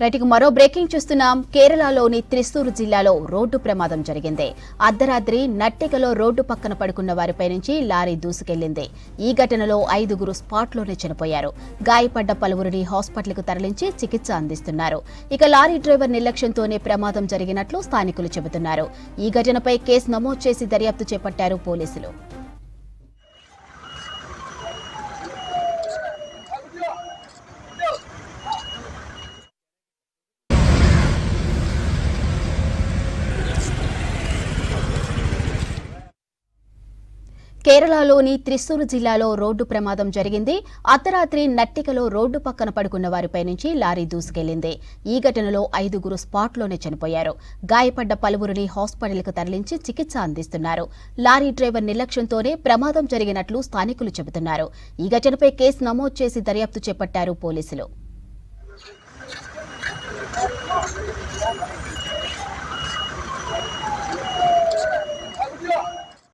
రైట్కు మరో బ్రేకింగ్ చూస్తున్నాం. కేరళలోని త్రిశూర్ జిల్లాలో రోడ్డు ప్రమాదం జరిగింది. అర్ధరాత్రి నట్టికలో రోడ్డు పక్కన పడుకున్న వారిపై నుంచి లారీ దూసుకెళ్లింది. ఈ ఘటనలో 5గురు స్పాట్లోనే చనిపోయారు. గాయపడ్డ పలువురిని హాస్పిటల్కు తరలించి చికిత్స అందిస్తున్నారు. ఇక లారీ డ్రైవర్ నిర్లక్ష్యంతోనే ప్రమాదం జరిగినట్లు స్థానికులు చెబుతున్నారు. ఈ ఘటనపై కేసు నమోదు చేసి దర్యాప్తు చేపట్టారు పోలీసులు. కేరళలోని త్రిశూర్ జిల్లాలో రోడ్డు ప్రమాదం జరిగింది. అర్ధరాత్రి నట్టికలో రోడ్డు పక్కన పడుకున్న వారిపై నుంచి లారీ దూసుకెళ్లింది. ఈ ఘటనలో 5గురు స్పాట్లోనే చనిపోయారు. గాయపడ్డ పలువురిని హాస్పిటల్కు తరలించి చికిత్స అందిస్తున్నారు. లారీ డ్రైవర్ నిర్లక్ష్యంతోనే ప్రమాదం జరిగినట్లు స్థానికులు చెబుతున్నారు. ఈ ఘటనపై కేసు నమోదు చేసి దర్యాప్తు చేపట్టారు పోలీసులు.